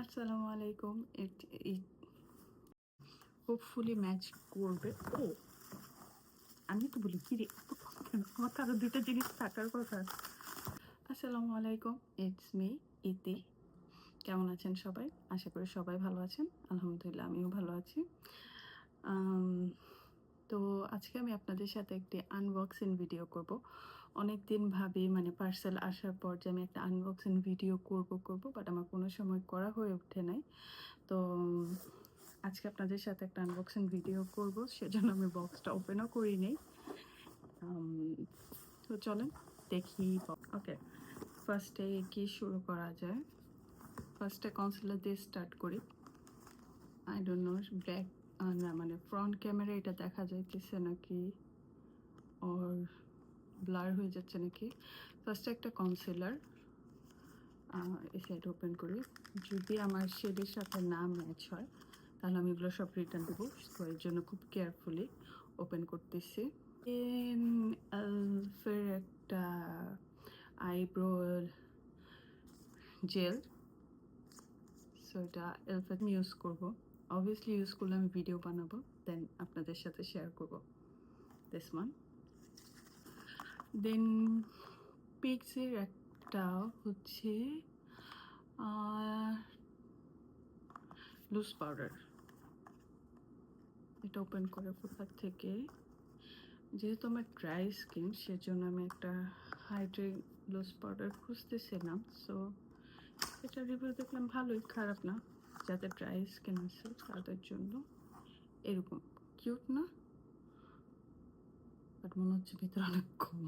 আসসালামু আলাইকুম। Hopefully match করবে। ও আমি তো বলি কি রে, আমার তো আরো দুইটা জিনিস থাকার কথা। আসসালামু আলাইকুম, ইটস মি ইতি। কেমন আছেন সবাই? আশা করি সবাই ভালো আছেন। আলহামদুলিল্লাহ আমিও ভালো আছি। আম, তো আজকে আমি আপনাদের সাথে একটি আনবক্সিং ভিডিও করব। অনেক দিন ভাবি, মানে পার্সেল আসার পর, যে আমি একটা আনবক্সিং ভিডিও করব, বাট আমার কোনো সময় করা হয়ে ওঠে নাই। তো আজকে আপনাদের সাথে একটা আনবক্সিং ভিডিও করব, সেজন্য আমি বক্সটা ওপেনও করি নেই। তো চলেন দেখি। ওকে, ফার্স্টে কি শুরু করা যায়? ফার্স্টে কনসিলার দিয়ে স্টার্ট করি। আই ডোন্ট নো ব্যাক, না মানে ফ্রন্ট ক্যামেরা এটা দেখা যাইতেছে নাকি, ওর ব্লার হয়ে যাচ্ছে নাকি। ফার্স্টে একটা কনসিলার এই সাইড ওপেন করি। যদি আমার শেডের সাথে না ম্যাচ হয় তাহলে আমি এগুলো সব রিটার্ন দেবো, তো এর জন্য খুব কেয়ারফুলি ওপেন করতেছি। এলফের একটা আইব্রো জেল, সো এটা এলফের আমি ইউজ করবো। অবভিয়াসলি ইউজ করলে আমি ভিডিও বানাবো, দেন আপনাদের সাথে শেয়ার করবো। This one. দেন পিক্সের একটা হচ্ছে লুজ পাউডার। এটা ওপেন করে কোথা থেকে, যেহেতু আমার ড্রাই স্কিন সেজন্য আমি একটা হাইড্রেট লুজ পাউডার খুঁজতেছিলাম। সো এটা রিভিউ দেখলাম ভালোই, খারাপ না। যাদের ড্রাই স্কিন আছে তাদের জন্য এরকম কিউট না, বাট মনে হচ্ছে ভিতরে অনেক কম।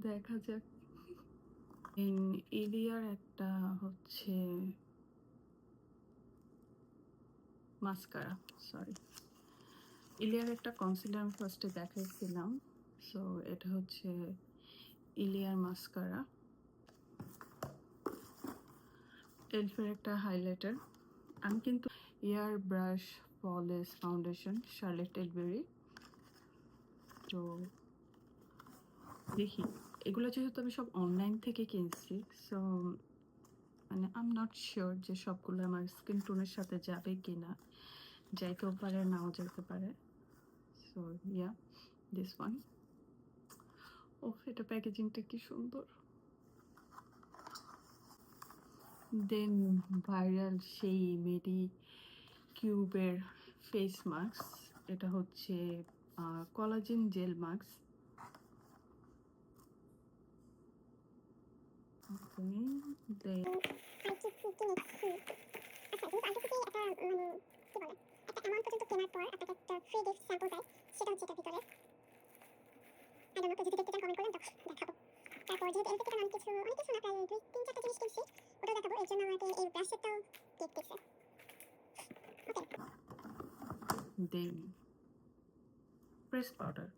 দেখা যাক। ইলিয়ার একটা হচ্ছে মাস্কারা, সরি, ইলিয়ার একটা কনসিলার আমি ফার্স্টে দেখাইছিলাম। সো এটা হচ্ছে ইলিয়ার মাস্কারা। এলফের একটা হাইলাইটার। আমি কিন্তু এয়ার ব্রাশ ফলেস ফাউন্ডেশন শার্লেট টেলবেরি। তো দেখি, এগুলো যেহেতু আমি সব অনলাইন থেকে কিনছি, সো মানে আই এম নট শিওর যে সবগুলো আমার স্কিন টোনের সাথে যাবে কি না। যাইতেও পারে, নাও যেতে পারে। So yeah, this one. ও, এটা প্যাকেজিংটা কি সুন্দর। দেন ভাইরাল সেই মেডি কিউবের ফেস মাস্ক। এটা হচ্ছে কোলাজেন জেল মাস্ক। তারপর যেহেতু এলপি থেকে অনেক কিছু না, প্রায় 2-3-4টা জিনিস কিনছি, ওটাও দেখাবো। এর জন্য আমাকে এই ব্রাশ সেটটাও গিফট দিচ্ছে। ওকে, দেন প্রেস পাউডার।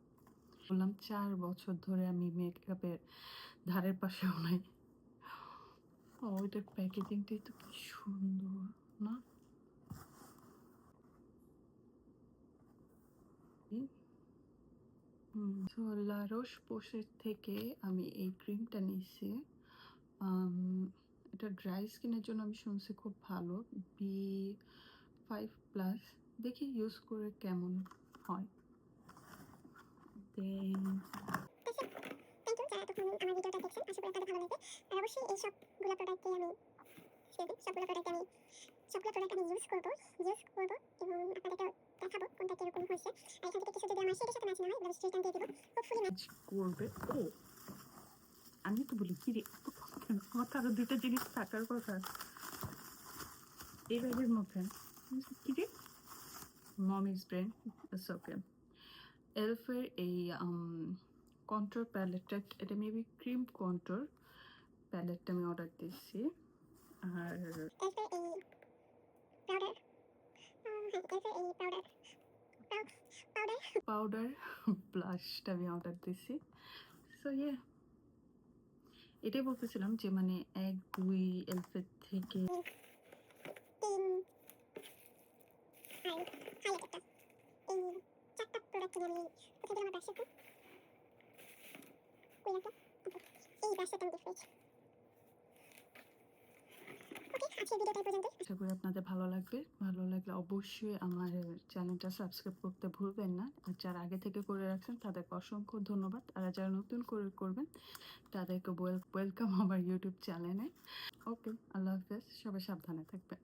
বললাম 4 বছর ধরে আমি মেকআপের ধারের পাশেও নাই। ও, ওইটার প্যাকেজিংটাই তো কি সুন্দর না। লা রোশ পোশের থেকে আমি এই ক্রিমটা নিয়েছি। এটা ড্রাই স্কিনের জন্য আমি শুনছি খুব ভালো, B5+। দেখি ইউজ করে কেমন হয়। দেন থ্যাংক ইউ যারা এতক্ষণ আমার ভিডিওটা দেখছেন। আশা করি আপনাদের ভালো লাগবে। আর অবশ্যই এই সবগুলো প্রোডাক্টে আমি সবগুলো প্রোডাক্ট আমি ইউজ করবো এবং আপনাদেরকে দেখাবো কোনটা কিরকম হয়েছে। আর এখান থেকে কিছু যদি আমার শেডের সাথে ম্যাচ না হয়, এগুলো রিটার্ন দিয়ে দিব। হোপফুলি ম্যাচ করবে। ও আমি তো বলি কি রে, আমার তো আরো দুইটা জিনিস থাকার কথা এই ব্যাগের মধ্যে। কি রে, মমিস ব্রেন। It's okay. এলফের এই কন্ট্রোর প্যালেটটা, এটা মেবি ক্রিম কন্ট্রোর প্যালেটটা আমি অর্ডার দিচ্ছি। আর এরপর এই পাউডার, এরপর এই পাউডার পাউডার ব্লাশটা আমি অর্ডার দিচ্ছি। সো ইয়ে, এটাই বলতেছিলাম যে মানে 1-2 এলফের থেকে তিন হাইলাইটারটা, এই 4টা প্রোডাক্ট কিনে আমি কোথায় দিলাম আমার ব্রাশ সেটটা, কই রাখলাম, এই ব্রাশ সেটটা আমি গিফট পেয়েছি। ওকে, আজকে আজকের ভিডিওটা এই পর্যন্ত। আশা করি আপনাদের ভালো লাগবে। ভালো লাগলে অবশ্যই আমার চ্যানেলটা সাবস্ক্রাইব করতে ভুলবেন না। আর যারা আগে থেকে করে রাখছেন তাদেরকে অসংখ্য ধন্যবাদ। আর যারা নতুন করে করবেন তাদেরকে ওয়েলকাম আমার ইউটিউব চ্যানেলে। ওকে, আল্লাহ হাফেজ। সবাই সাবধানে থাকবেন।